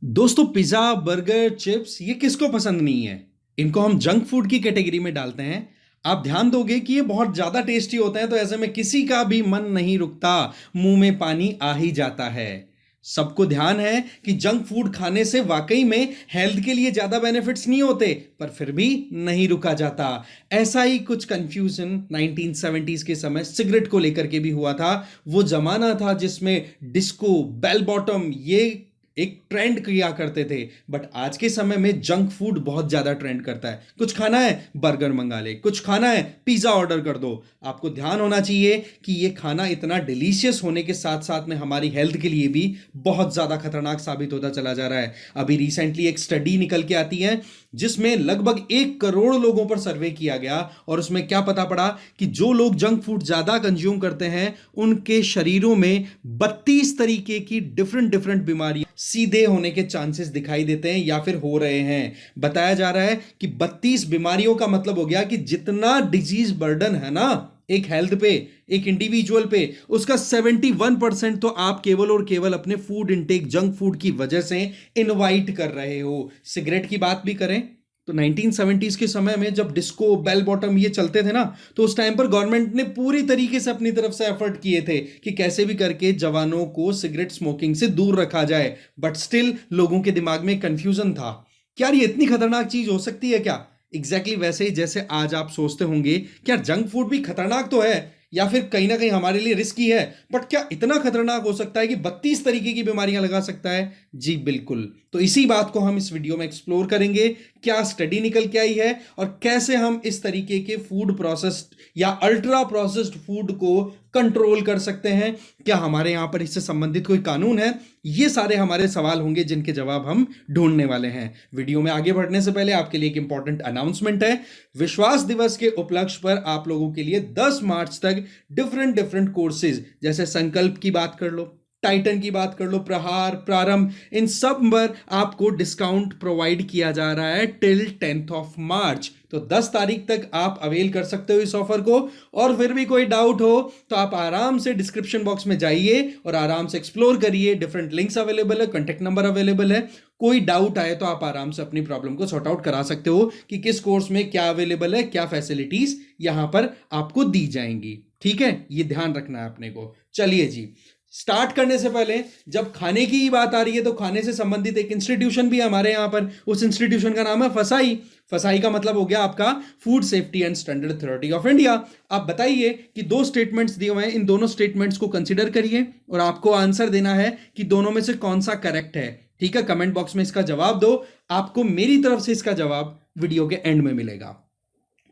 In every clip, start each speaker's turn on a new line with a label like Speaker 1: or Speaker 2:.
Speaker 1: दोस्तों, pizza burger chips ये किसको पसंद नहीं है। इनको हम जंक फूड की कैटेगरी में डालते हैं। आप ध्यान दोगे कि ये बहुत ज्यादा टेस्टी होते हैं, तो ऐसे में किसी का भी मन नहीं रुकता, मुंह में पानी आ ही जाता है। सबको ध्यान है कि जंक फूड खाने से वाकई में हेल्थ के लिए ज्यादा बेनिफिट्स नहीं होते, पर फिर भी नहीं रुका जाता। ऐसा ही कुछ कंफ्यूजन 1970s के समय सिगरेट को लेकर के भी हुआ था। वो जमाना था जिसमें डिस्को बेल बॉटम ये एक ट्रेंड किया करते थे, बट आज के समय में जंक फूड बहुत ज्यादा ट्रेंड करता है। कुछ खाना है, बर्गर मंगा ले, कुछ खाना है, पिज्जा ऑर्डर कर दो। आपको ध्यान होना चाहिए कि ये खाना इतना डिलीशियस होने के साथ साथ में हमारी हेल्थ के लिए भी बहुत ज्यादा खतरनाक साबित होता चला जा रहा है। अभी रिसेंटली एक स्टडी निकल के आती है जिसमें लगभग 1 करोड़ लोगों पर सर्वे किया गया, और उसमें क्या पता पड़ा कि जो लोग जंक फूड ज्यादा कंज्यूम करते हैं उनके शरीरों में 32 तरीके की डिफरेंट डिफरेंट बीमारियां सीधे होने के चांसेस दिखाई देते हैं या फिर हो रहे हैं। बताया जा रहा है कि 32 बीमारियों का मतलब हो गया कि जितना डिजीज बर्डन है ना एक हेल्थ पे, एक इंडिविजुअल पे, उसका 71% तो आप केवल और केवल अपने फूड इनटेक जंक फूड की वजह से इनवाइट कर रहे हो। सिगरेट की बात भी करें तो 1970s के समय में जब डिस्को बेल बॉटम ये चलते थे ना, तो उस टाइम पर गवर्नमेंट ने पूरी तरीके से अपनी तरफ से एफर्ट किए थे कि कैसे भी करके जवानों को सिगरेट स्मोकिंग से दूर रखा जाए, बट स्टिल लोगों के दिमाग में कंफ्यूजन था क्या ये इतनी खतरनाक चीज हो सकती है क्या। एग्जैक्टली वैसे ही जैसे आज आप सोचते होंगे क्या जंक फूड भी खतरनाक तो है या फिर कहीं ना कहीं हमारे लिए रिस्की है, बट क्या इतना खतरनाक हो सकता है कि 32 तरीके की बीमारियां लगा सकता है। जी बिल्कुल। तो इसी बात को हम इस वीडियो में एक्सप्लोर करेंगे, क्या स्टडी निकल के आई है और कैसे हम इस तरीके के फूड प्रोसेस्ड या अल्ट्रा प्रोसेस्ड फूड को कंट्रोल कर सकते हैं। क्या हमारे यहां पर इससे संबंधित कोई कानून है। ये सारे हमारे सवाल होंगे जिनके जवाब हम ढूंढने वाले हैं। वीडियो में आगे बढ़ने से पहले आपके लिए एक इंपॉर्टेंट अनाउंसमेंट है। विश्वास दिवस के उपलक्ष्य पर आप लोगों के लिए 10 मार्च तक डिफरेंट डिफरेंट कोर्सेज, जैसे संकल्प की बात कर लो, टाइटन की बात कर लो, प्रहार, प्रारंभ, इन सब पर आपको डिस्काउंट प्रोवाइड किया जा रहा है टिल 10th ऑफ मार्च। तो 10 तारीख तक आप अवेल कर सकते हो इस ऑफर को। और फिर भी कोई डाउट हो तो आप आराम से डिस्क्रिप्शन बॉक्स में जाइए और आराम से एक्सप्लोर करिए। डिफरेंट लिंक्स अवेलेबल है, कॉन्टेक्ट नंबर अवेलेबल है। कोई डाउट आए तो आप आराम से अपनी प्रॉब्लम को सॉर्ट आउट करा सकते हो कि किस कोर्स में क्या अवेलेबल है, क्या फैसिलिटीज यहां पर आपको दी जाएंगी। ठीक है, ये ध्यान रखना है अपने को। चलिए जी, स्टार्ट करने से पहले जब खाने की बात आ रही है तो खाने से संबंधित एक इंस्टीट्यूशन भी है हमारे यहां पर। उस इंस्टीट्यूशन का नाम है फसाई। फसाई का मतलब हो गया आपका food safety and standard authority of India. आप बताइए कि 2 स्टेटमेंट्स दिए हुए हैं, इन दोनों स्टेटमेंट्स को कंसीडर करिए और आपको आंसर देना है कि दोनों में से कौन सा करेक्ट है। ठीक है, कमेंट बॉक्स में इसका जवाब दो। आपको मेरी तरफ से इसका जवाब वीडियो के एंड में मिलेगा।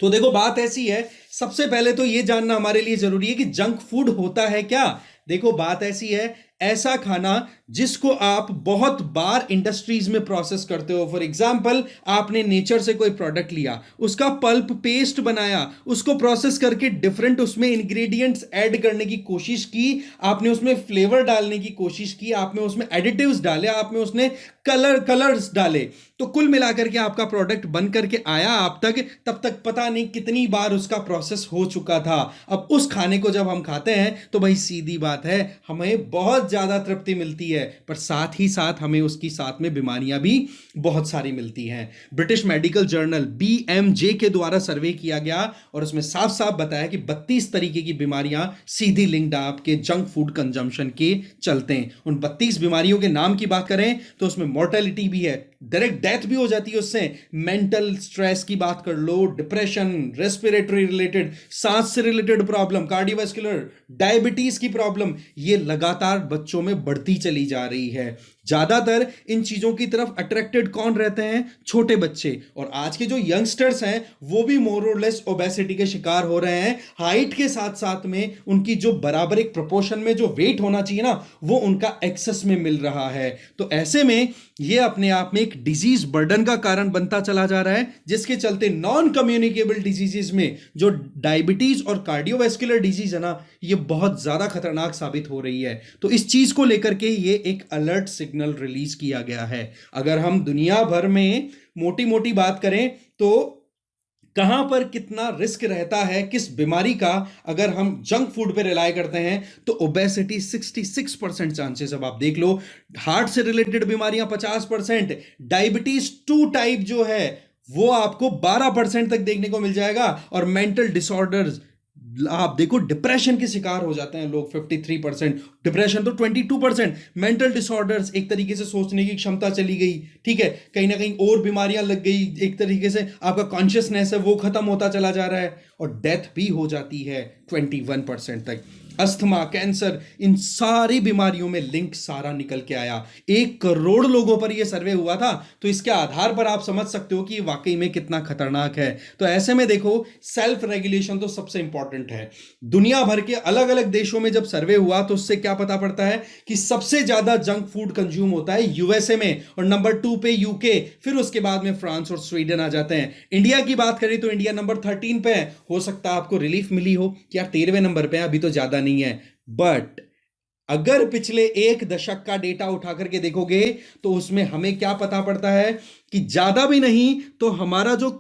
Speaker 1: तो देखो, बात ऐसी है, सबसे पहले तो यह जानना हमारे लिए जरूरी है कि जंक फूड होता है क्या। देखो, बात ऐसी है, ऐसा खाना जिसको आप बहुत बार इंडस्ट्रीज में प्रोसेस करते हो। फॉर एग्जांपल, आपने नेचर से कोई प्रोडक्ट लिया, उसका पल्प पेस्ट बनाया, उसको प्रोसेस करके डिफरेंट उसमें इंग्रेडिएंट्स ऐड करने की कोशिश की, आपने उसमें फ्लेवर डालने की कोशिश की, आपने उसमें एडिटिव्स डाले, आपने उसने कलर्स डाले, तो कुल मिलाकर के आपका प्रोडक्ट बन करके आया आप तक, तब तक पता नहीं कितनी बार उसका प्रोसेस हो चुका था। अब उस खाने को जब हम खाते हैं तो भाई सीधी बात है, हमें बहुत ज्यादा तृप्ति मिलती है, पर साथ ही साथ हमें उसकी साथ में बीमारियां भी बहुत सारी मिलती हैं। ब्रिटिश मेडिकल जर्नल BMJ के द्वारा सर्वे किया गया और उसमें साफ साफ बताया कि 32 तरीके की बीमारियां सीधी लिंक्ड आपके जंक फूड कंजम्पशन के चलते हैं। उन 32 बीमारियों के नाम की बात करें तो उसमें मोर्टेलिटी भी है, डायरेक्ट डेथ भी हो जाती है उससे। मेंटल स्ट्रेस की बात कर लो, डिप्रेशन, रेस्पिरेटरी रिलेटेड, सांस से रिलेटेड प्रॉब्लम, कार्डियोवास्कुलर, डायबिटीज की प्रॉब्लम, ये लगातार बच्चों में बढ़ती चली जा रही है। ज्यादातर इन चीजों की तरफ अट्रैक्टेड कौन रहते हैं? छोटे बच्चे। और आज के जो यंगस्टर्स हैं वो भी मोर और लेस ओबेसिटी के शिकार हो रहे हैं। हाइट के साथ साथ में उनकी जो बराबर एक प्रोपोर्शन में जो वेट होना चाहिए ना, वो उनका एक्सेस में मिल रहा है। तो ऐसे में ये अपने आप में एक डिजीज बर्डन का कारण बनता चला जा रहा है, जिसके चलते नॉन कम्युनिकेबल डिजीजेस में जो डायबिटीज और कार्डियोवास्कुलर डिजीज है ना, ये बहुत ज्यादा खतरनाक साबित हो रही है। तो इस चीज को लेकर के ये एक अलर्ट सिग्नल रिलीज किया गया है। अगर हम दुनिया भर में मोटी मोटी बात करें तो कहां पर कितना रिस्क रहता है किस बीमारी का अगर हम जंक फूड पे रिलाय करते हैं, तो ओबेसिटी 66% चांसेस। अब आप देख लो, हार्ट से रिलेटेड बीमारियां 50%, डायबिटीज 2 टाइप जो है वो आपको 12% तक देखने को मिल जाएगा, और मेंटल डिसऑर्डर्स आप देखो, डिप्रेशन के शिकार हो जाते हैं लोग 53%, डिप्रेशन तो 22%, मेंटल डिसऑर्डर्स, एक तरीके से सोचने की क्षमता चली गई, ठीक है, कहीं ना कहीं और बीमारियां लग गई, एक तरीके से आपका कॉन्शियसनेस है वो खत्म होता चला जा रहा है, और डेथ भी हो जाती है 21% तक। अस्थमा, कैंसर, इन सारी बीमारियों में लिंक सारा निकल के आया। 1 करोड़ लोगों पर यह सर्वे हुआ था, तो इसके आधार पर आप समझ सकते हो कि वाकई में कितना खतरनाक है। तो ऐसे में देखो, सेल्फ रेगुलेशन तो सबसे इंपॉर्टेंट है। दुनिया भर के अलग अलग देशों में जब सर्वे हुआ तो उससे क्या पता पड़ता है कि सबसे ज्यादा जंक फूड कंज्यूम होता है यूएसए में, और नंबर 2 पे यूके, फिर उसके बाद में फ्रांस और स्वीडन आ जाते हैं। इंडिया की बात करें तो इंडिया नंबर 13 पे है। हो सकता है आपको रिलीफ मिली हो कि यार 13वें नंबर पे है, अभी तो ज्यादा नहीं है, बट अगर पिछले 1 दशक का डेटा उठा करके देखोगे तो उसमें हमें क्या पता पड़ता है कि ज्यादा भी नहीं तो हमारा जो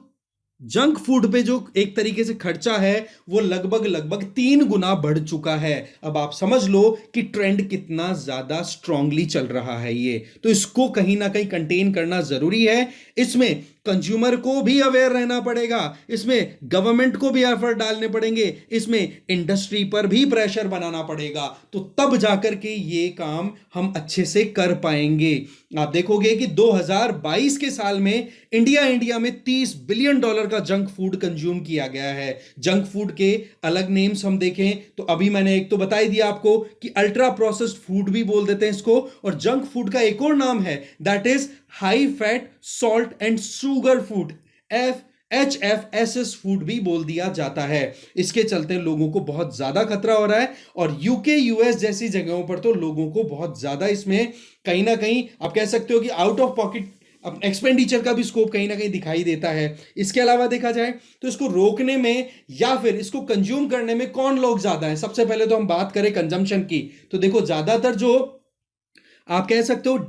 Speaker 1: जंक फूड पे जो एक तरीके से खर्चा है वो लगभग लगभग 3 गुना बढ़ चुका है। अब आप समझ लो कि ट्रेंड कितना ज्यादा स्ट्रांगली चल रहा है ये, तो इसको कहीं ना कहीं कंटेन करना जरूरी है। इसमें कंज्यूमर को भी अवेयर रहना पड़ेगा, इसमें गवर्नमेंट को भी एफर्ट डालने पड़ेंगे, इसमें इंडस्ट्री पर भी प्रेशर बनाना पड़ेगा, तो तब जाकर के ये काम हम अच्छे से कर पाएंगे। आप देखोगे कि 2022 के साल में इंडिया में $30 बिलियन का जंक फूड कंज्यूम किया गया है। जंक फूड के अलग नेम्स हम देखें तो अभी मैंने एक तो बता ही दिया आपको कि अल्ट्रा प्रोसेस्ड फूड भी बोल देते हैं इसको, और जंक फूड का एक और नाम है, that is high fat salt and sugar food, HFSS food भी बोल दिया जाता है। इसके चलते लोगों को बहुत ज्यादा खतरा हो रहा है, और यूके यूएस जैसी जगहों पर तो लोगों को बहुत ज्यादा इसमें कहीं ना कहीं आप कह सकते हो कि आउट ऑफ पॉकेट एक्सपेंडिचर का भी स्कोप कहीं ना कहीं दिखाई देता है। इसके अलावा देखा जाए तो इसको रोकने में या फिर इसको कंज्यूम करने में कौन लोग ज्यादा है, सबसे पहले तो हम बात करें कंजम्पशन की, तो देखो ज्यादातर जो आप कह सकते हो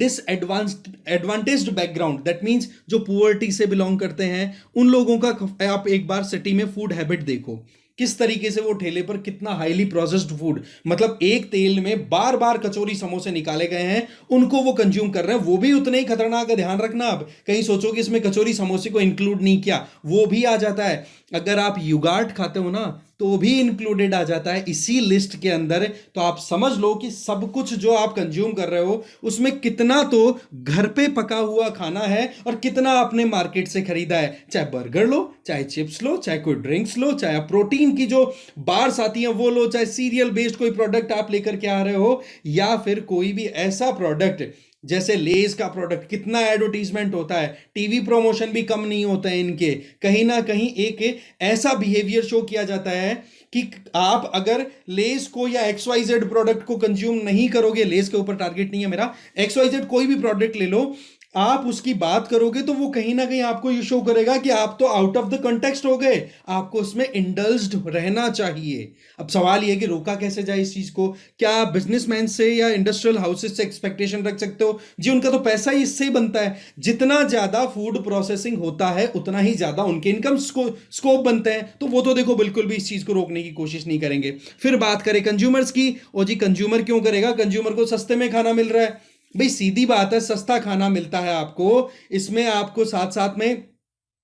Speaker 1: एडवांटेज्ड बैकग्राउंड, दैट मींस जो पुअर्टी से बिलोंग करते हैं उन लोगों का आप एक बार सिटी में फूड हैबिट देखो, किस तरीके से वो ठेले पर कितना हाईली प्रोसेस्ड फूड, मतलब एक तेल में बार बार कचौरी समोसे निकाले गए हैं, उनको वो कंज्यूम कर रहे हैं, वो भी उतने ही खतरनाक है। ध्यान रखना, आप कहीं सोचो कि इसमें कचौरी समोसे को इंक्लूड नहीं किया, वो भी आ जाता है। अगर आप युगार्ट खाते हो ना तो भी इंक्लूडेड आ जाता है इसी लिस्ट के अंदर। तो आप समझ लो कि सब कुछ जो आप कंज्यूम कर रहे हो उसमें कितना तो घर पे पका हुआ खाना है और कितना आपने मार्केट से खरीदा है। चाहे बर्गर लो, चाहे चिप्स लो, चाहे कोई ड्रिंक्स लो, चाहे प्रोटीन की जो बार्स आती हैं वो लो, चाहे सीरियल बेस्ड कोई प्रोडक्ट आप लेकर के आ रहे हो, या फिर कोई भी ऐसा प्रोडक्ट जैसे लेज का प्रोडक्ट, कितना एडवर्टीजमेंट होता है, टीवी प्रमोशन भी कम नहीं होता है इनके। कहीं ना कहीं एक ऐसा बिहेवियर शो किया जाता है कि आप अगर लेज को या XYZ प्रोडक्ट को कंज्यूम नहीं करोगे, लेज के ऊपर टारगेट नहीं है मेरा, XYZ कोई भी प्रोडक्ट ले लो, आप उसकी बात करोगे तो वो कहीं ना कहीं आपको ये शो करेगा कि आप तो आउट ऑफ द कॉन्टेक्स्ट हो गए, आपको उसमें इंडल्ज्ड रहना चाहिए। अब सवाल ये कि रोका कैसे जाए इस चीज को? क्या बिजनेसमैन से या इंडस्ट्रियल हाउसेस से एक्सपेक्टेशन रख सकते हो? जी, उनका तो पैसा ही इससे ही बनता है। जितना ज्यादा फूड प्रोसेसिंग होता है उतना ही ज्यादा उनके इनकम स्कोप बनते हैं, तो वो तो देखो बिल्कुल भी इस चीज को रोकने की कोशिश नहीं करेंगे। फिर बात करें कंज्यूमर्स की, ओ जी कंज्यूमर क्यों करेगा? कंज्यूमर को सस्ते में खाना मिल रहा है। भाई सीधी बात है, सस्ता खाना मिलता है आपको, इसमें आपको साथ साथ में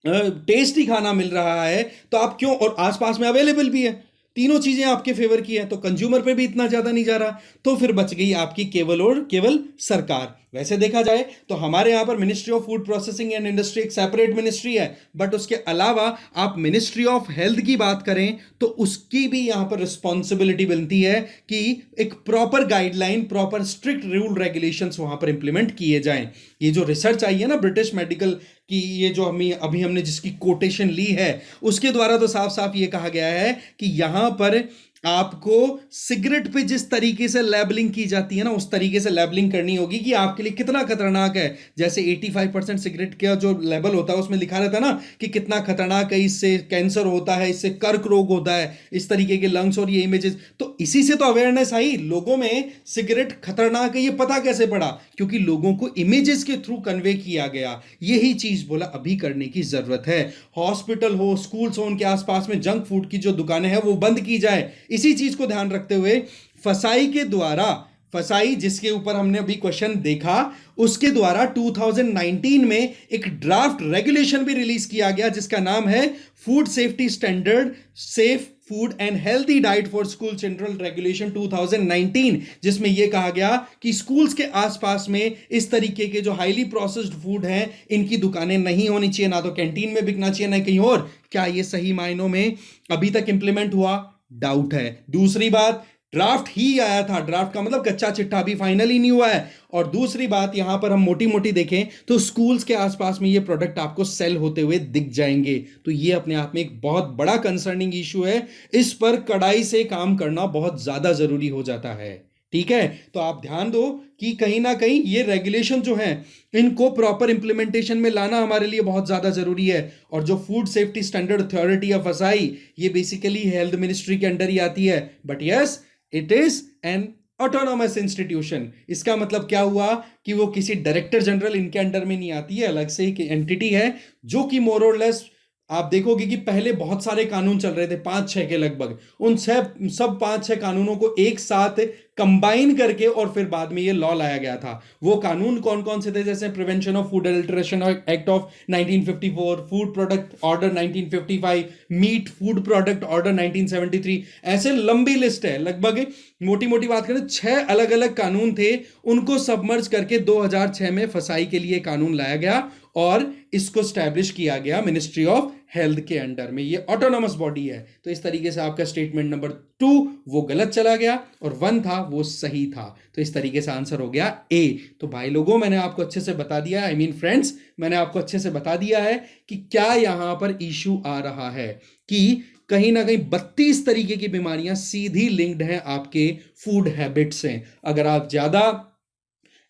Speaker 1: टेस्टी खाना मिल रहा है, तो आप क्यों, और आसपास में अवेलेबल भी है, तीनों चीजें आपके फेवर की है, तो कंज्यूमर पे भी इतना ज्यादा नहीं जा रहा, तो फिर बच गई आपकी केवल और केवल सरकार। वैसे देखा जाए तो हमारे यहां पर ministry of food processing and industry एक सेपरेट मिनिस्ट्री है, बट उसके अलावा आप मिनिस्ट्री ऑफ हेल्थ की बात करें तो उसकी भी यहां पर रिस्पॉन्सिबिलिटी बनती है कि एक proper guideline, proper strict rule regulations वहां पर इंप्लीमेंट किए जाएं। ये जो रिसर्च आई है ना ब्रिटिश मेडिकल की, ये जो अभी हमने जिसकी कोटेशन ली है, उसके द्वारा तो साफ साफ ये कहा गया है कि यहां पर आपको सिगरेट पे जिस तरीके से लेबलिंग की जाती है ना, उस तरीके से लेबलिंग करनी होगी कि आपके लिए कितना खतरनाक है। जैसे 85% सिगरेट का जो लेबल होता है उसमें लिखा रहता है ना कि कितना खतरनाक है, इससे कैंसर होता है, इससे कर्क रोग होता है, इस तरीके के लंग्स और ये इमेजेस। तो इसी से तो अवेयरनेस आई लोगों में, सिगरेट खतरनाक है ये पता कैसे पड़ा? क्योंकि लोगों को इमेजेस के थ्रू कन्वे किया गया। यही चीज बोला अभी करने की जरूरत है। हॉस्पिटल हो, स्कूल्स हो, उनके आसपास में जंक फूड की जो दुकानें हैं वो बंद की जाए। इसी चीज को ध्यान रखते हुए फसाई के द्वारा, फसाई जिसके ऊपर हमने अभी क्वेश्चन देखा, उसके द्वारा 2019 में एक ड्राफ्ट रेगुलेशन भी रिलीज किया गया जिसका नाम है food safety standard, safe food and healthy diet for school children regulation 2019, जिसमें यह कहा गया कि स्कूल्स के आसपास में इस तरीके के जो हाईली प्रोसेस्ड फूड हैं इनकी दुकानें नहीं होनी चाहिए, ना तो कैंटीन में बिकना चाहिए ना कहीं और। क्या यह सही मायनों में अभी तक इंप्लीमेंट हुआ? डाउट है। दूसरी बात, ड्राफ्ट ही आया था, ड्राफ्ट का मतलब कच्चा चिट्ठा भी फाइनल ही नहीं हुआ है। और दूसरी बात, यहां पर हम मोटी मोटी देखें तो स्कूल्स के आसपास में ये प्रोडक्ट आपको सेल होते हुए दिख जाएंगे। तो ये अपने आप में एक बहुत बड़ा कंसर्निंग इशू है, इस पर कड़ाई से काम करना बहुत ज्यादा जरूरी हो जाता है। ठीक है, तो आप ध्यान दो कि कहीं ना कहीं ये रेगुलेशन जो है इनको प्रॉपर इंप्लीमेंटेशन में लाना हमारे लिए बहुत ज्यादा जरूरी है। और जो food safety standard authority of फसाई, ये बेसिकली हेल्थ मिनिस्ट्री के अंडर ही आती है। But yes, it is an autonomous institution. इसका मतलब क्या हुआ कि वो किसी डायरेक्टर जनरल इनके अंडर में नहीं आती है, अलग से एक एंटिटी है जो कि मोर और लेस, आप देखोगे कि पहले बहुत सारे कानून चल रहे थे, 5-6 के लगभग, उन सब 5-6 कानूनों को एक साथ कंबाइन करके और फिर बाद में ये लॉ लाया गया था। वो कानून कौन कौन से थे? जैसे prevention of food adulteration act of 1954, food product order 1955, meat food product order 1973, ऐसे लंबी लिस्ट है। लगभग मोटी मोटी बात करें 6 अलग अलग कानून थे, उनको सबमर्ज करके 2006 में फसाई के लिए कानून लाया गया और इसको स्टैब्लिश किया गया मिनिस्ट्री ऑफ हेल्थ के अंडर में। ये ऑटोनॉमस बॉडी है। तो इस तरीके से आपका स्टेटमेंट नंबर 2 वो गलत चला गया और 1 था वो सही था। तो इस तरीके से आंसर हो गया ए। तो भाई लोगों, मैंने आपको अच्छे से बता दिया है, आई मीन फ्रेंड्स, मैंने आपको अच्छे से बता दिया है कि क्या यहां पर इशू आ रहा है कि कहीं ना कहीं 32 तरीके की बीमारियां सीधी लिंक्ड हैं आपके फूड हैबिट से। अगर आप ज्यादा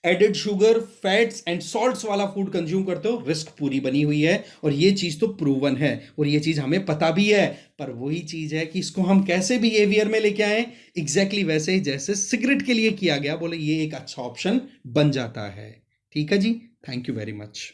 Speaker 1: added sugar, fats and salts वाला फूड कंज्यूम करते हो, रिस्क पूरी बनी हुई है और ये चीज तो प्रूवन है और ये चीज हमें पता भी है। पर वही चीज है कि इसको हम कैसे बिहेवियर में लेके आए, एग्जैक्टली वैसे ही जैसे सिगरेट के लिए किया गया, बोले ये एक अच्छा ऑप्शन बन जाता है। ठीक है जी, थैंक यू वेरी मच।